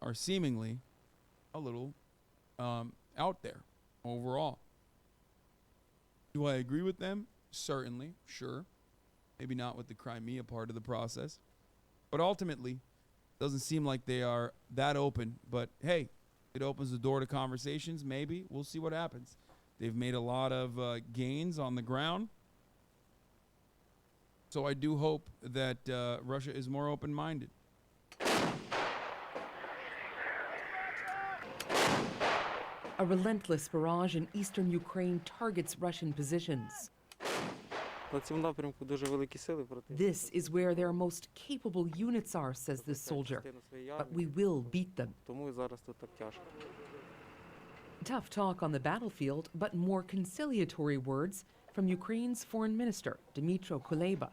are seemingly a little out there overall. Do I agree with them? Certainly, sure. Maybe not with the Crimea part of the process. But ultimately, doesn't seem like they are that open. But hey, it opens the door to conversations. Maybe. We'll see what happens. They've made a lot of gains on the ground. So I do hope that Russia is more open-minded. A relentless barrage in eastern Ukraine targets Russian positions. This is where their most capable units are, says this soldier, but we will beat them. Tough talk on the battlefield, but more conciliatory words from Ukraine's foreign minister, Dmytro Kuleba.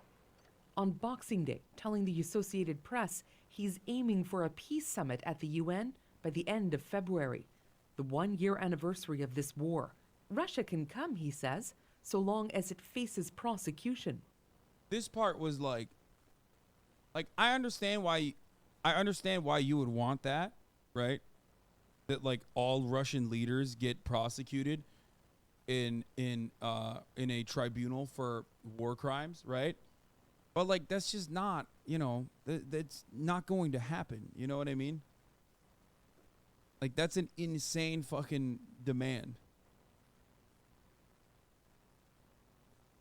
On Boxing Day, telling the Associated Press he's aiming for a peace summit at the UN by the end of February, the one-year anniversary of this war. Russia can come, he says, so long as it faces prosecution. This part was like I understand why you would want that, right? That like all Russian leaders get prosecuted in a tribunal for war crimes, right? But like that's just not, that's not going to happen. You know what I mean? Like that's an insane fucking demand.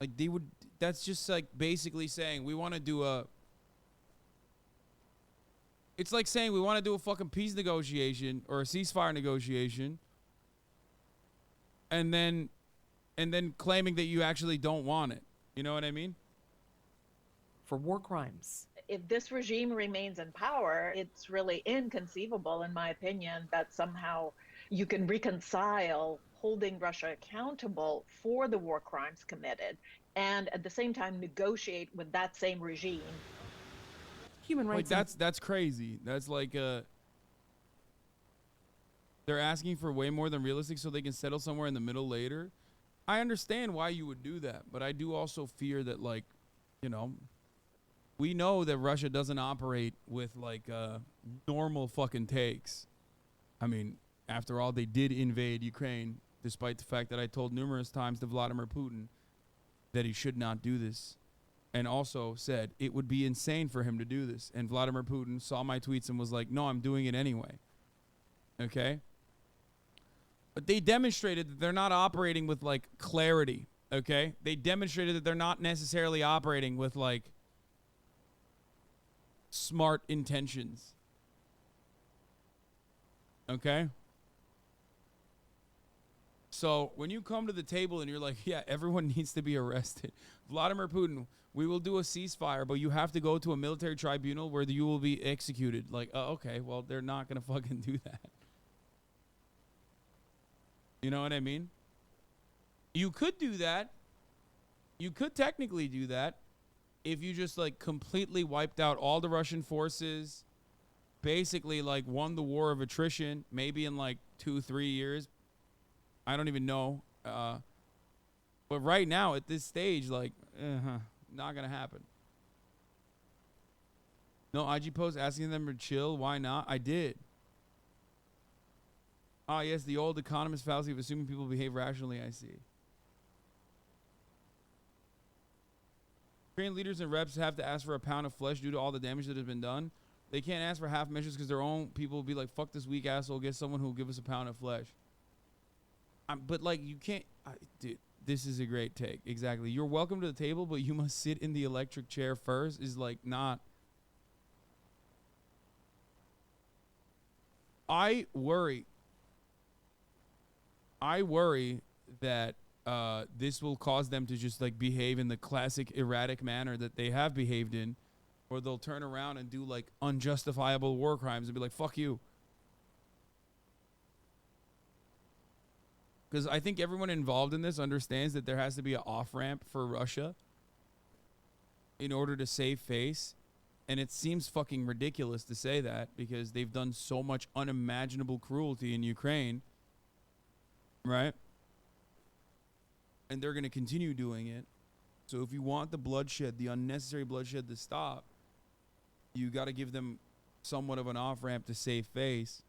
Like that's just like basically saying we want to do it's like saying we want to do a fucking peace negotiation or a ceasefire negotiation and then claiming that you actually don't want it. You know what I mean? For war crimes. If this regime remains in power, it's really inconceivable, in my opinion, that somehow you can reconcile holding Russia accountable for the war crimes committed and at the same time negotiate with that same regime. Human rights. Like that's crazy. That's like they're asking for way more than realistic so they can settle somewhere in the middle later. I understand why you would do that, but I do also fear that we know that Russia doesn't operate with like normal fucking takes. I mean, after all, they did invade Ukraine, despite the fact that I told numerous times to Vladimir Putin that he should not do this. And also said it would be insane for him to do this. And Vladimir Putin saw my tweets and was like, no, I'm doing it anyway. Okay? But they demonstrated that they're not operating with like clarity. Okay? They demonstrated that they're not necessarily operating with like smart intentions. Okay? So when you come to the table and you're like, yeah, everyone needs to be arrested. Vladimir Putin, we will do a ceasefire, but you have to go to a military tribunal where you will be executed. Like, okay, well, they're not going to fucking do that. You know what I mean? You could do that. You could technically do that if you just like completely wiped out all the Russian forces, basically like won the war of attrition, maybe in like 2-3 years. I don't even know. But right now at this stage, like, not going to happen. No, IG post asking them to chill. Why not? I did. Ah, yes, the old economist fallacy of assuming people behave rationally, I see. Korean leaders and reps have to ask for a pound of flesh due to all the damage that has been done. They can't ask for half measures because their own people will be like, fuck this weak asshole, get someone who will give us a pound of flesh. But like, you can't, dude, this is a great take. Exactly. You're welcome to the table, but you must sit in the electric chair first is like not. I worry that this will cause them to just like behave in the classic erratic manner that they have behaved in, or they'll turn around and do like unjustifiable war crimes and be like, fuck you. Because I think everyone involved in this understands that there has to be an off-ramp for Russia in order to save face. And it seems fucking ridiculous to say that because they've done so much unimaginable cruelty in Ukraine. Right? And they're going to continue doing it. So if you want the bloodshed, the unnecessary bloodshed to stop, you got to give them somewhat of an off-ramp to save face,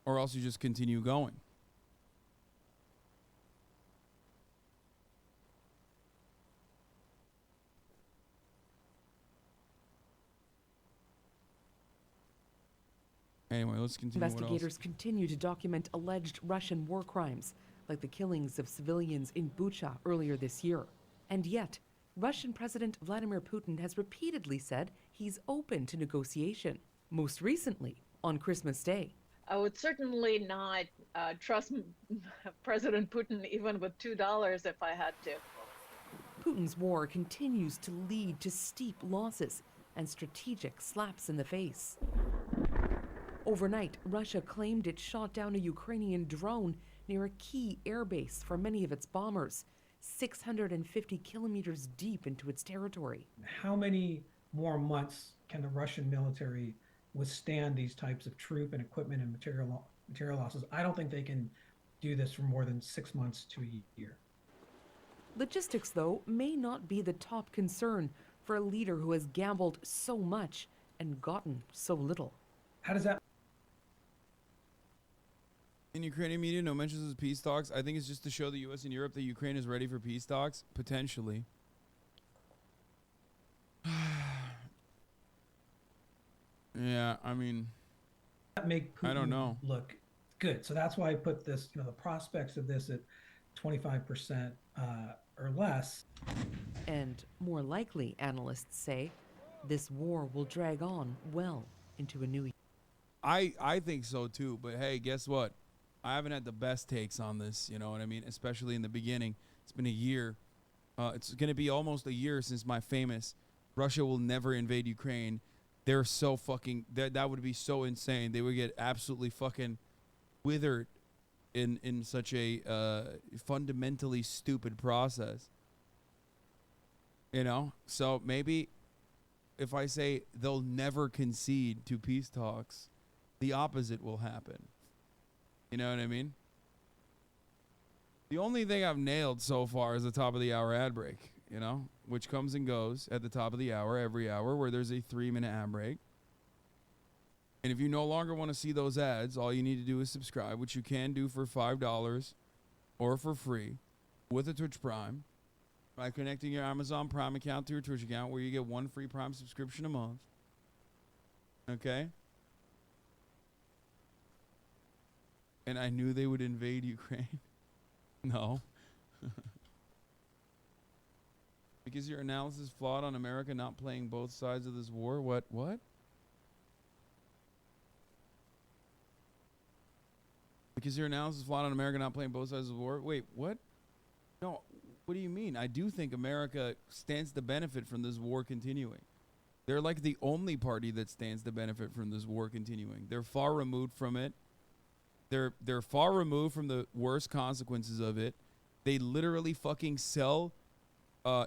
or else you just continue going. Anyway, let's continue. Investigators continue to document alleged Russian war crimes, like the killings of civilians in Bucha earlier this year. And yet, Russian President Vladimir Putin has repeatedly said he's open to negotiation, most recently on Christmas Day. I would certainly not trust President Putin even with $2 if I had to. Putin's war continues to lead to steep losses and strategic slaps in the face. Overnight, Russia claimed it shot down a Ukrainian drone near a key airbase for many of its bombers, 650 kilometers deep into its territory. How many more months can the Russian military withstand these types of troop and equipment and material losses? I don't think they can do this for more than 6 months to a year. Logistics, though, may not be the top concern for a leader who has gambled so much and gotten so little. How does that? In Ukrainian media, no mentions of peace talks. I think it's just to show the U.S. and Europe that Ukraine is ready for peace talks, potentially. Yeah, I mean, That make Putin I don't know. look good. So that's why I put this, the prospects of this at 25% or less. And more likely, analysts say, this war will drag on well into a new year. I think so too, but hey, guess what? I haven't had the best takes on this, you know what I mean? Especially in the beginning. It's been a year. It's going to be almost a year since my famous Russia will never invade Ukraine. They're so fucking, that would be so insane. They would get absolutely fucking withered in such a fundamentally stupid process. You know? So maybe if I say they'll never concede to peace talks, the opposite will happen. You know what I mean? The only thing I've nailed so far is the top of the hour ad break, you know, which comes and goes at the top of the hour every hour, where there's a 3-minute ad break. And if you no longer want to see those ads, all you need to do is subscribe, which you can do for $5 or for free with a Twitch Prime by connecting your Amazon Prime account to your Twitch account, where you get 1 free Prime subscription a month. Okay? And I knew they would invade Ukraine. No. Because your analysis flawed on America not playing both sides of this war? What? Because your analysis flawed on America not playing both sides of the war? Wait, what? No, what do you mean? I do think America stands to benefit from this war continuing. They're like the only party that stands to benefit from this war continuing. They're far removed from it. They're far removed from the worst consequences of it. They literally fucking sell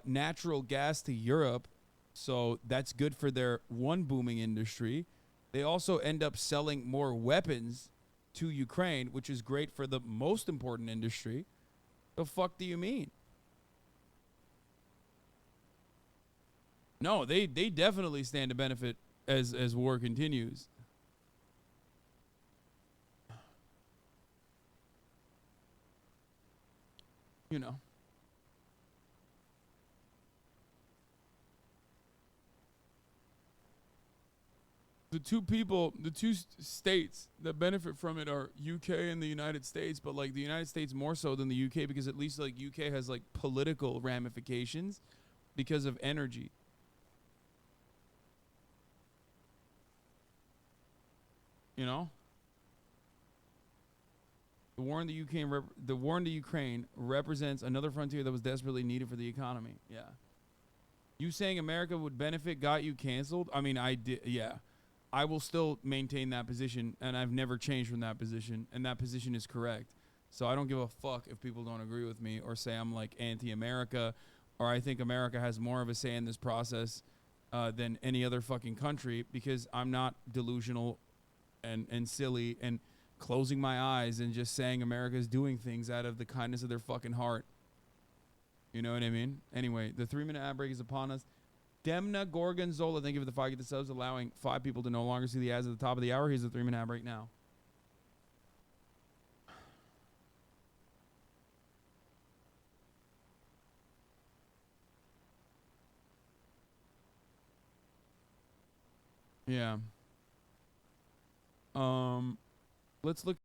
natural gas to Europe, so that's good for their one booming industry. They also end up selling more weapons to Ukraine, which is great for the most important industry. The fuck do you mean? No, they definitely stand to benefit as war continues. You know. The two states that benefit from it are UK and the United States, but like the United States more so than the UK, because at least like UK has like political ramifications because of energy. You know? The war in the Ukraine represents another frontier that was desperately needed for the economy. Yeah. You saying America would benefit got you canceled? I mean, I did. Yeah. I will still maintain that position, and I've never changed from that position, and that position is correct. So I don't give a fuck if people don't agree with me or say I'm like anti-America, or I think America has more of a say in this process than any other fucking country, because I'm not delusional and silly and closing my eyes and just saying America's doing things out of the kindness of their fucking heart. You know what I mean? Anyway, the 3-minute ad break is upon us. Demna Gorgonzola, thank you for the 5 get the subs, allowing 5 people to no longer see the ads at the top of the hour. Here's the 3-minute ad right now. Yeah. Let's look